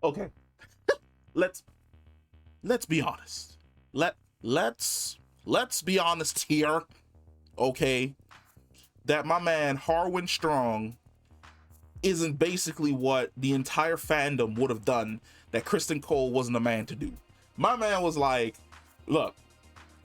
Okay, let's be honest. Let's be honest here. Okay, that my man Harwin Strong isn't basically what the entire fandom would have done that Kristen Cole wasn't a man to do. My man was like, look,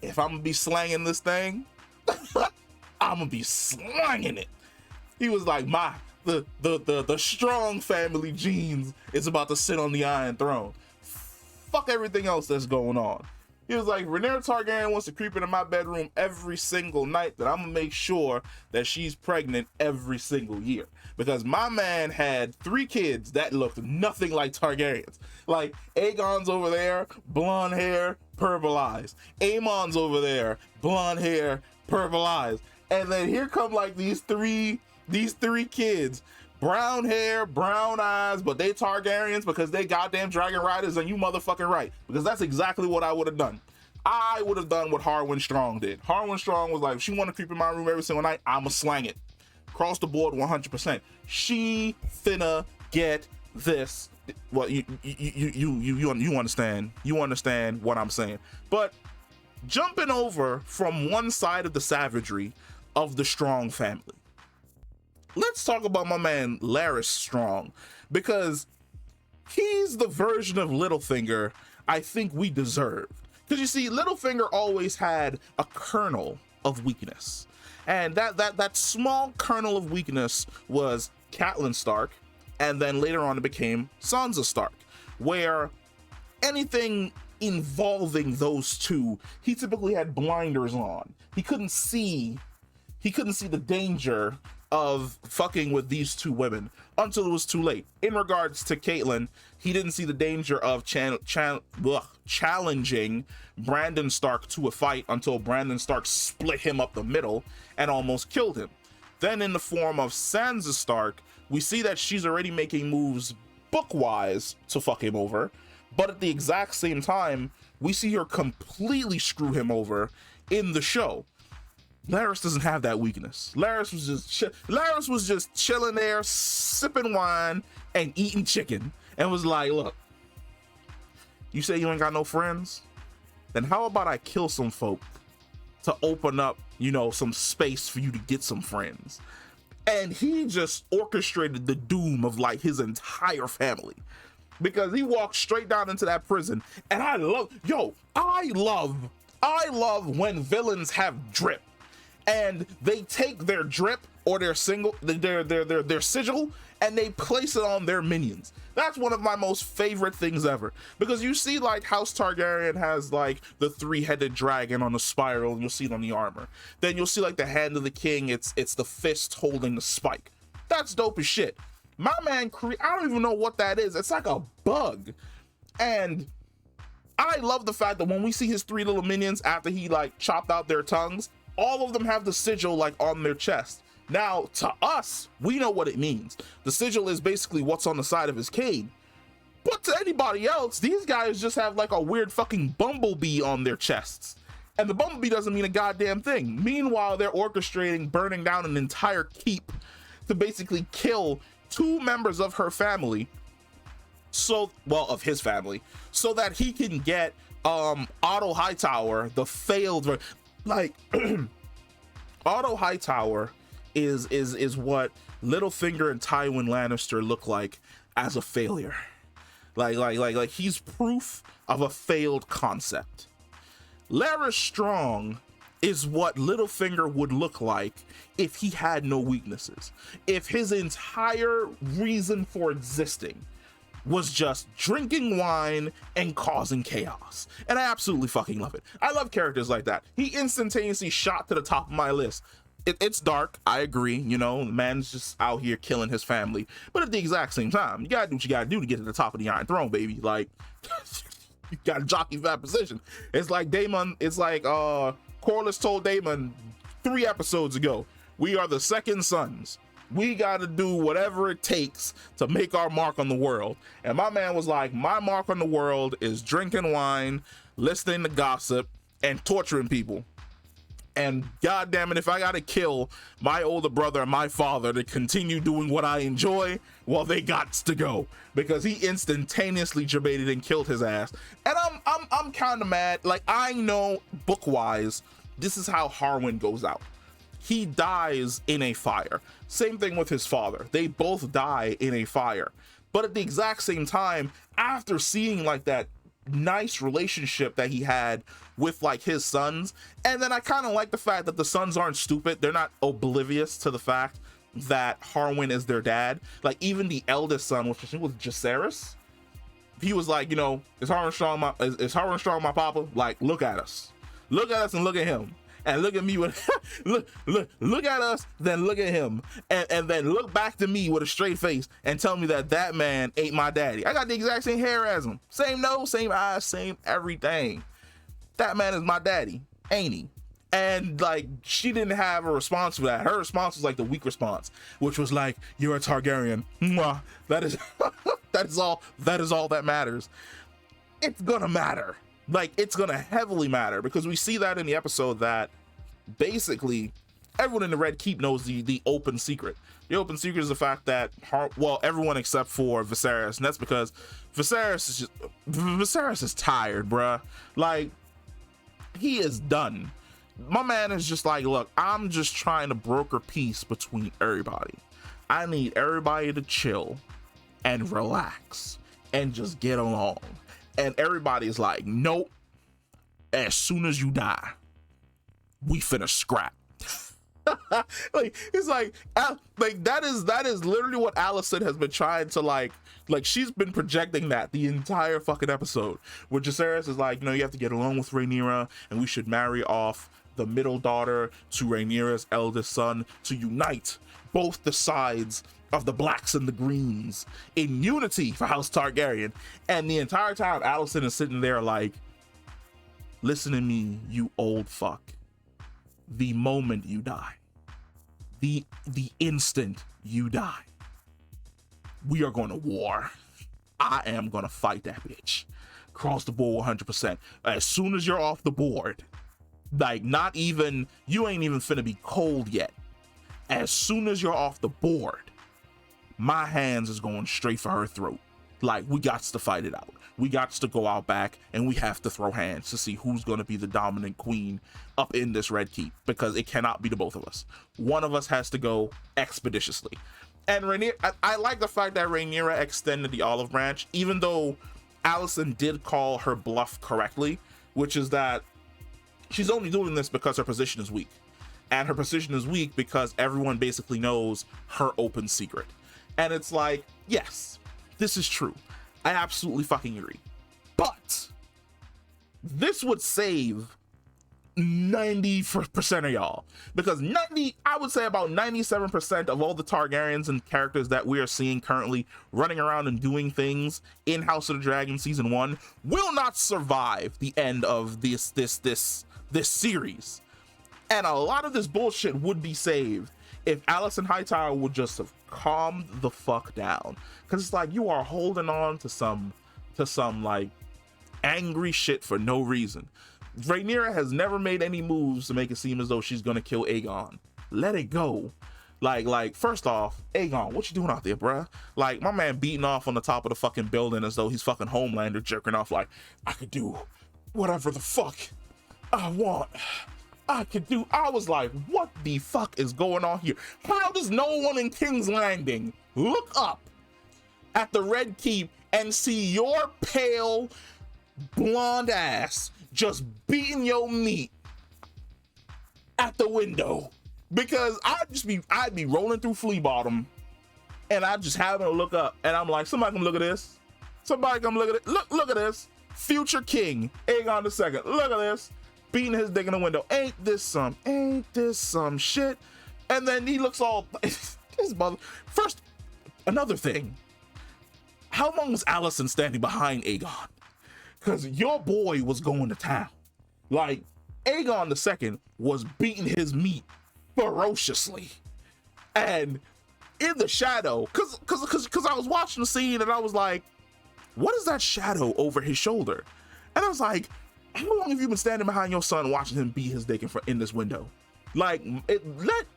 if I'm gonna be slanging this thing, I'm gonna be slanging it. He was like, the Strong family genes is about to sit on the Iron Throne. Fuck everything else that's going on. He was like, Rhaenyra Targaryen wants to creep into my bedroom every single night, that I'm gonna make sure that she's pregnant every single year. Because my man had 3 kids that looked nothing like Targaryens. Like, Aegon's over there, blonde hair, purple eyes. Aemon's over there, blonde hair, purple eyes. And then here come like these three kids, brown hair, brown eyes, but they Targaryens because they goddamn dragon riders, and you motherfucking right. Because that's exactly what I would have done. I would have done what Harwin Strong did. Harwin Strong was like, if she want to creep in my room every single night, I'ma slang it. Across the board, 100%. She finna get this. Well, you understand. You understand what I'm saying. But jumping over from one side of the savagery of the Strong family, let's talk about my man Larys Strong, because he's the version of Littlefinger I think we deserved. Because you see, Littlefinger always had a kernel of weakness, and that small kernel of weakness was Catelyn Stark, and then later on it became Sansa Stark, where anything involving those two, he typically had blinders on. He couldn't see the danger of fucking with these 2 women until it was too late. In regards to Catelyn, he didn't see the danger of challenging Brandon Stark to a fight until Brandon Stark split him up the middle and almost killed him. Then in the form of Sansa Stark, we see that she's already making moves book-wise to fuck him over, but at the exact same time, we see her completely screw him over in the show. Larys doesn't have that weakness. Larys was just chilling there, sipping wine and eating chicken, and was like, look, you say you ain't got no friends? Then how about I kill some folk to open up, some space for you to get some friends? And he just orchestrated the doom of like his entire family, because he walked straight down into that prison. And I love when villains have drip, and they take their drip or their sigil and they place it on their minions. That's one of my most favorite things ever, because you see like House Targaryen has like the 3-headed dragon on the spiral, and you'll see it on the armor. Then you'll see like the hand of the king, it's the fist holding the spike. That's dope as shit. My man, I don't even know what that is. It's like a bug. And I love the fact that when we see his 3 little minions after he like chopped out their tongues, all of them have the sigil like on their chest. Now, to us, we know what it means. The sigil is basically what's on the side of his cane. But to anybody else, these guys just have like a weird fucking bumblebee on their chests. And the bumblebee doesn't mean a goddamn thing. Meanwhile, they're orchestrating burning down an entire keep to basically kill 2 members of her family. Of his family. So that he can get Otto Hightower, the failed... Like, Otto Hightower is what Littlefinger and Tywin Lannister look like as a failure. Like he's proof of a failed concept. Larys Strong is what Littlefinger would look like if he had no weaknesses. If his entire reason for existing was just drinking wine and causing chaos. And I absolutely fucking love it. I love characters like that. He instantaneously shot to the top of my list. It's dark, I agree, the man's just out here killing his family. But at the exact same time, you gotta do what you gotta do to get to the top of the Iron Throne, baby. Like, you gotta jockey for that position. It's like Corlys told Daemon 3 episodes ago, we are the second sons. We got to do whatever it takes to make our mark on the world. And my man was like, my mark on the world is drinking wine, listening to gossip, and torturing people. And god damn it, if I gotta kill my older brother and my father to continue doing what I enjoy, well, they gots to go, because he instantaneously debated and killed his ass. And I'm kind of mad. Like, I know book wise this is how Harwin goes out. He dies in a fire. Same thing with his father. They both die in a fire. But at the exact same time, after seeing like that nice relationship that he had with like his sons, and then I kind of like the fact that the sons aren't stupid. They're not oblivious to the fact that Harwin is their dad. Like, even the eldest son, which I think was Viserys, he was like, you know, is Harwin Strong my papa? Like, look at us and look at him, and look at me with look at us, then look at him, and then look back to me with a straight face and tell me that man ain't my daddy. I got the exact same hair as him, same nose, same eyes, same everything. That man is my daddy, ain't he? And like, she didn't have a response for that. Her response was like the weak response, which was like, you're a Targaryen. Mwah. That is that is all that matters. It's gonna matter. Like, it's gonna heavily matter, because we see that in the episode that basically everyone in the Red Keep knows the open secret. The open secret is the fact that everyone except for Viserys, and that's because Viserys is tired, bruh. Like, he is done. My man is just like, look, I'm just trying to broker peace between everybody. I need everybody to chill and relax and just get along. And everybody's like, nope, as soon as you die, we finna scrap. Like, it's like that is literally what Alicent has been trying to like she's been projecting that the entire fucking episode, where Viserys is like, you know, you have to get along with Rhaenyra, and we should marry off the middle daughter to Rhaenyra's eldest son to unite both the sides of the blacks and the greens in unity for House Targaryen. And the entire time Alicent is sitting there like, listen to me, you old fuck. The moment you die, the instant you die, we are going to war. I am going to fight that bitch. Cross the board 100%. As soon as you're off the board, like, not even, you ain't even finna be cold yet. As soon as you're off the board, my hands is going straight for her throat. Like, we got to fight it out. We got to go out back, and we have to throw hands to see who's going to be the dominant queen up in this Red Keep, because it cannot be the both of us. One of us has to go expeditiously. And Rhaenyra, I like the fact that Rhaenyra extended the olive branch, even though Alicent did call her bluff correctly, which is that she's only doing this because her position is weak. And her position is weak because everyone basically knows her open secret. And it's like, yes, this is true. I absolutely fucking agree. But this would save 90% of y'all, because I would say about 97% of all the Targaryens and characters that we are seeing currently running around and doing things in House of the Dragon season 1 will not survive the end of this series. And a lot of this bullshit would be saved if Alicent Hightower would just have calmed the fuck down. Because it's like, you are holding on to some like angry shit for no reason. Rhaenyra has never made any moves to make it seem as though she's gonna kill Aegon. Let it go. Like, first off, Aegon, what you doing out there, bruh? Like, my man beating off on the top of the fucking building as though he's fucking Homelander, jerking off like, I could do whatever the fuck I want. I was like, what the fuck is going on here? How does no one in King's Landing look up at the Red Keep and see your pale blonde ass just beating your meat at the window? Because I'd be rolling through Flea Bottom, and I just having to look up, and I'm like, somebody come look at this. Somebody come look at it. Look at this. Future King Aegon II. Look at this. Beating his dick in the window. Ain't this some shit? And then he looks all this mother. First, another thing. How long was Alicent standing behind Aegon? Because your boy was going to town. Like, Aegon II was beating his meat ferociously. And in the shadow, because I was watching the scene and I was like, what is that shadow over his shoulder? And I was like, how long have you been standing behind your son watching him beat his dick in this window? Like,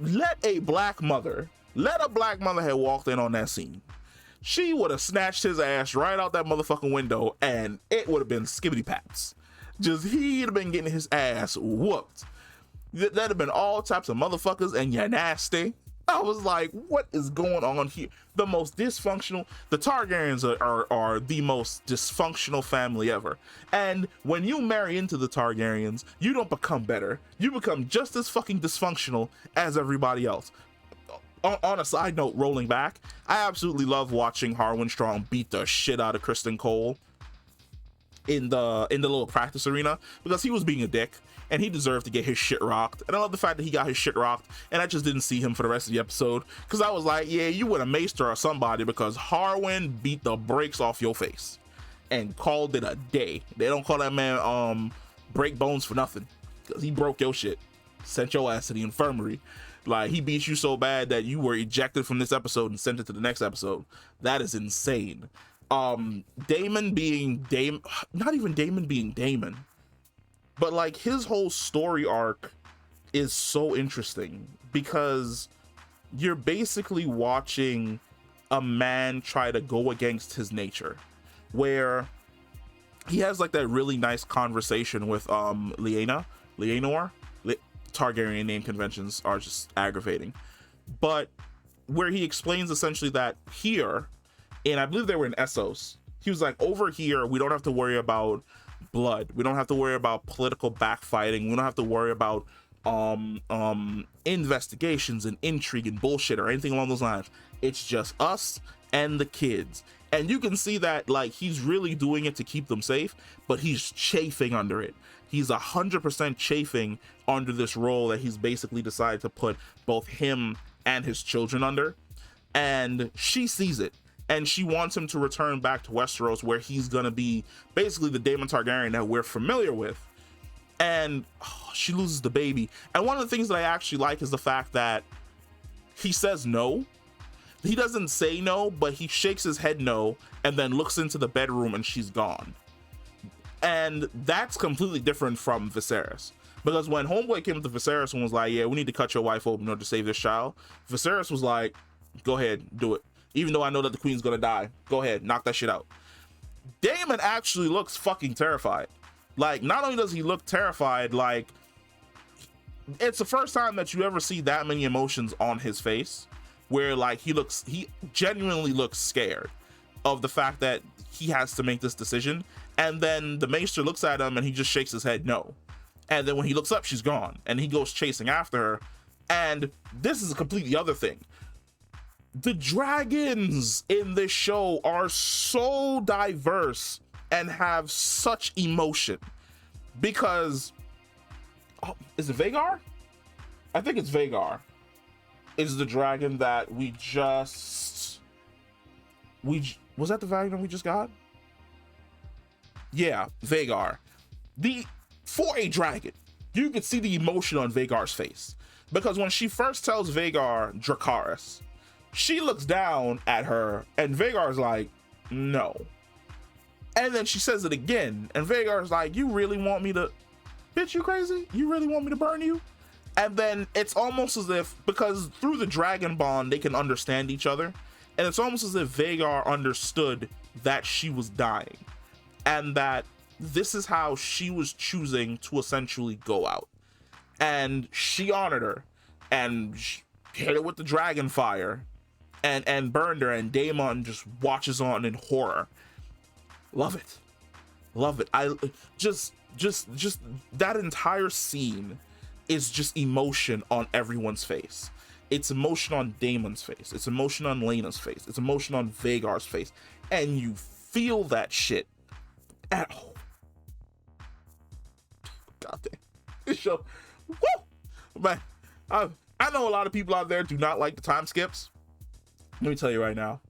let a black mother had walked in on that scene. She would have snatched his ass right out that motherfucking window, and it would have been skibbity paps. Just, he'd have been getting his ass whooped. That'd have been all types of motherfuckers, and you're nasty. I was like, what is going on here? The most dysfunctional, the Targaryens are the most dysfunctional family ever. And when you marry into the Targaryens, you don't become better. You become just as fucking dysfunctional as everybody else. On a side note, rolling back, I absolutely love watching Harwin Strong beat the shit out of Criston Cole in the little practice arena, because he was being a dick and he deserved to get his shit rocked. And I love the fact that he got his shit rocked, and I just didn't see him for the rest of the episode, because I was like, yeah, you would have maester or somebody, because Harwin beat the brakes off your face and called it a day. They don't call that man break bones for nothing, because he broke your shit, sent your ass to the infirmary. Like, he beat you so bad that you were ejected from this episode and sent it to the next episode. That is insane. Daemon being Daemon, not even Daemon being Daemon, but like, his whole story arc is so interesting, because you're basically watching a man try to go against his nature, where he has like that really nice conversation with Rhaenyra. Targaryen name conventions are just aggravating, but where he explains essentially that here, and I believe they were in Essos, he was like, over here we don't have to worry about blood, we don't have to worry about political backfighting, we don't have to worry about investigations and intrigue and bullshit or anything along those lines. It's just us and the kids. And you can see that, like, he's really doing it to keep them safe, but he's chafing under it. He's 100% chafing under this role that he's basically decided to put both him and his children under. And she sees it, and she wants him to return back to Westeros, where he's gonna be basically the Daemon Targaryen that we're familiar with. And she loses the baby. And one of the things that I actually like is the fact that he says no. He doesn't say no, but he shakes his head no, and then looks into the bedroom and she's gone. And that's completely different from Viserys, because when Homeboy came to Viserys and was like, yeah, we need to cut your wife open in order to save this child, Viserys was like, go ahead, do it. Even though I know that the queen's gonna die, go ahead, knock that shit out. Daemon actually looks fucking terrified. Like, not only does he look terrified, like, it's the first time that you ever see that many emotions on his face, where like he genuinely looks scared of the fact that he has to make this decision. And then the maester looks at him and he just shakes his head no. And then when he looks up, she's gone, and he goes chasing after her. And this is a completely other thing. The dragons in this show are so diverse and have such emotion, because is it Vhagar? I think it's Vhagar is the dragon that was that the dragon we just got? Yeah, Vhagar. For a dragon, you can see the emotion on Vhagar's face, because when she first tells Vhagar Dracarys, she looks down at her and Vhagar's like, no. And then she says it again, and Vhagar's like, you really want me to, bitch, you crazy? You really want me to burn you? And then it's almost as if, because through the dragon bond, they can understand each other. And it's almost as if Vhagar understood that she was dying, and that this is how she was choosing to essentially go out. And she honored her and hit her with the dragon fire and burned her, and Daemon just watches on in horror. Love it. Love it. I just that entire scene is just emotion on everyone's face. It's emotion on Daemon's face. It's emotion on Laena's face. It's emotion on Vhagar's face. And you feel that shit at home. God damn. This show. Woo! Man, I know a lot of people out there do not like the time skips. Let me tell you right now,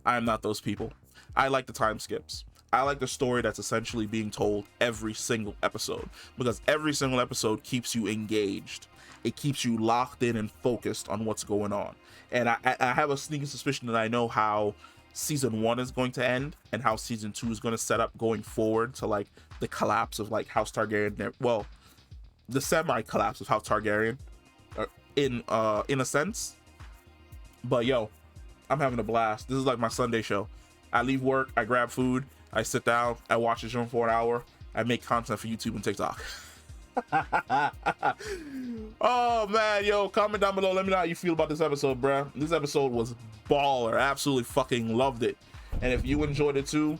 I am not those people. I like the time skips. I like the story that's essentially being told every single episode, because every single episode keeps you engaged. It keeps you locked in and focused on what's going on. And I have a sneaking suspicion that I know how season 1 is going to end and how season 2 is going to set up going forward to like the collapse of like House Targaryen. Well, the semi collapse of House Targaryen, in a sense. But yo, I'm having a blast. This is like my Sunday show. I leave work, I grab food, I sit down, I watch the show for an hour, I make content for YouTube and TikTok. Oh man, yo, comment down below, let me know how you feel about this episode, bruh. This episode was baller. I absolutely fucking loved it. And if you enjoyed it too,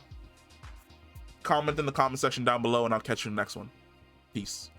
comment in the comment section down below and I'll catch you in the next one. Peace.